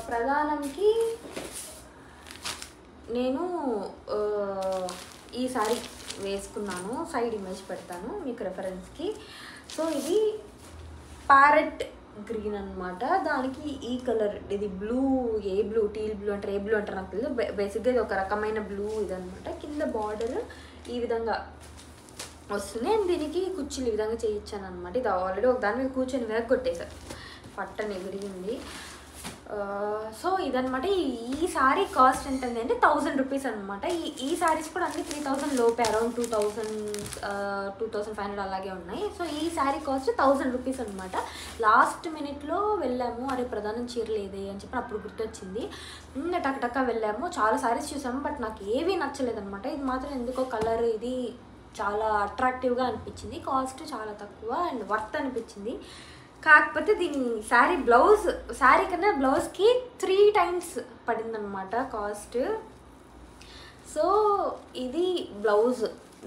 ప్రధానంకి నేను ఈ సారీ వేసుకున్నాను, సైడ్ ఇమేజ్ పెడతాను మీకు రెఫరెన్స్కి. సో ఇది ప్యారెట్ గ్రీన్ అనమాట, దానికి ఈ కలర్ ఇది బ్లూ, ఏ బ్లూ, టీల్ బ్లూ అంటారు, ఏ బ్లూ అంటారు నాకు తెలియదు. బేసిక్గా ఇది ఒక రకమైన బ్లూ ఇదనమాట. కింద బార్డర్ ఈ విధంగా వస్తుంది అండ్ దీనికి కుర్చీలు ఈ విధంగా చేయించాను అనమాట. ఇది ఆల్రెడీ ఒక దాని మీద కూర్చొని విరగొట్టేశారు, పట్టని విరిగింది. సో ఇదనమాట. ఈ సారీ కాస్ట్ ఎంత అంటే 1000 రూపీస్ అనమాట. ఈ సారీస్ కూడా అన్ని 3000 లోపే, అరౌండ్ 2500 అలాగే ఉన్నాయి. సో ఈ సారీ కాస్ట్ 1000 రూపీస్ అనమాట. లాస్ట్ మినిట్లో వెళ్ళాము, అరే ప్రధానం చీర లేదే అని చెప్పి అప్పుడు గుర్తొచ్చింది. టక్ వెళ్ళాము, చాలా సారీస్ చూసాము, బట్ నాకు ఏవి నచ్చలేదన్నమాట. ఇది మాత్రం ఎందుకో కలర్ ఇది చాలా అట్రాక్టివ్గా అనిపించింది, కాస్ట్ చాలా తక్కువ అండ్ వర్త్ అనిపించింది. కాకపోతే దీని శారీ కన్నా బ్లౌజ్కి 3 times పడిందనమాట కాస్ట్. సో ఇది బ్లౌజ్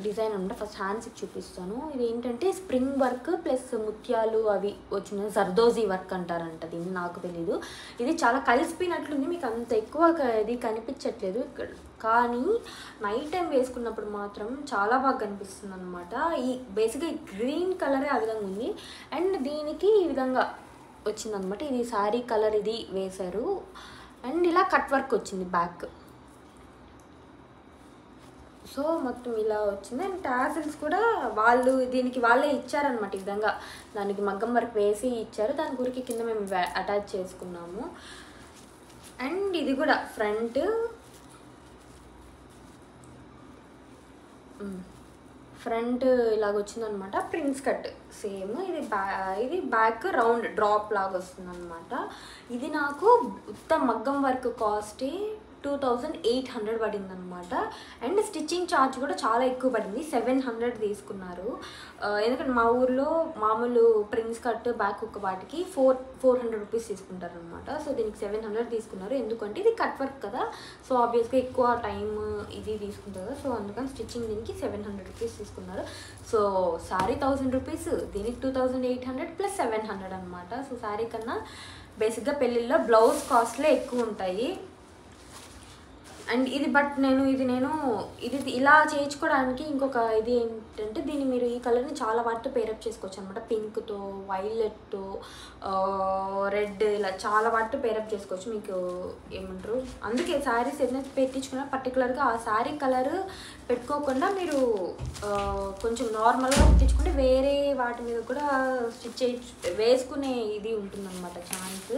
డిజైన్ అనమాట. ఫస్ట్ హ్యాండ్స్కి చూపిస్తాను. ఇది ఏంటంటే స్ప్రింగ్ వర్క్ ప్లస్ ముత్యాలు అవి వచ్చిన జర్దోజీ వర్క్ అంటారంట దీన్ని, నాకు తెలీదు. ఇది చాలా కలిసిపోయినట్లుంది, మీకు అంత ఎక్కువ ఇది కనిపించట్లేదు ఇక్కడ, కానీ నైట్ టైం వేసుకున్నప్పుడు మాత్రం చాలా బాగా కనిపిస్తుంది అనమాట. ఈ బేసిక్గా గ్రీన్ కలరే ఆ విధంగా ఉంది అండ్ దీనికి ఈ విధంగా వచ్చిందనమాట. ఇది శారీ కలర్ ఇది వేశారు అండ్ ఇలా కట్ వర్క్ వచ్చింది బ్యాక్. సో మొత్తం ఇలా వచ్చింది అండ్ టాసిల్స్ కూడా దీనికి వాళ్ళే ఇచ్చారనమాట. ఈ విధంగా దానికి మగ్గం వర్క్ వేసి ఇచ్చారు, దాని గురికి కింద మేము అటాచ్ చేసుకున్నాము. అండ్ ఇది కూడా ఫ్రంట్ ఇలాగ వచ్చిందనమాట. Prince cut same. ఇది బ్యాక్ రౌండ్ డ్రాప్ లాగా వస్తుంది అనమాట. ఇది నాకు ఉత్త మగ్గం వర్క్ కాస్టే 2800 పడింది అనమాట. అండ్ స్టిచ్చింగ్ ఛార్జ్ కూడా చాలా ఎక్కువ పడింది, 700 తీసుకున్నారు. ఎందుకంటే మా ఊర్లో మామూలు ప్రిన్స్ కట్ బ్యాక్ ఒక వాటికి 400 రూపీస్ తీసుకుంటారు అనమాట. సో దీనికి 700 తీసుకున్నారు, ఎందుకంటే ఇది కట్ వర్క్ కదా, సో ఆబ్వియస్గా ఎక్కువ టైం ఇది తీసుకుంటారు కదా, సో అందుకని స్టిచ్చింగ్ దీనికి 700 రూపీస్ తీసుకున్నారు. సో శారీ 1000 రూపీస్, దీనికి 2800 ప్లస్ 700 అనమాట. సో శారీ కన్నా బేసిక్గా పెళ్ళిళ్ళలో బ్లౌజ్ కాస్ట్లే ఎక్కువ ఉంటాయి. అండ్ ఇది ఇది ఇలా చేయించుకోవడానికి ఇంకొక ఇది ఏంటంటే, దీన్ని మీరు ఈ కలర్ని చాలా వాటితో పేరప్ చేసుకోవచ్చు అనమాట. పింక్తో, వైలెట్తో, రెడ్, ఇలా చాలా వాటితో పేరప్ చేసుకోవచ్చు. మీకు ఏమంటారు, అందుకే శారీస్ ఏదైనా పెట్టించుకున్నా పర్టికులర్గా ఆ శారీ కలర్ పెట్టుకోకుండా మీరు కొంచెం నార్మల్గా పెట్టించుకుంటే వేరే వాటి మీద కూడా స్టిచ్ వేసుకునే ఇది ఉంటుందన్నమాట ఛాన్స్.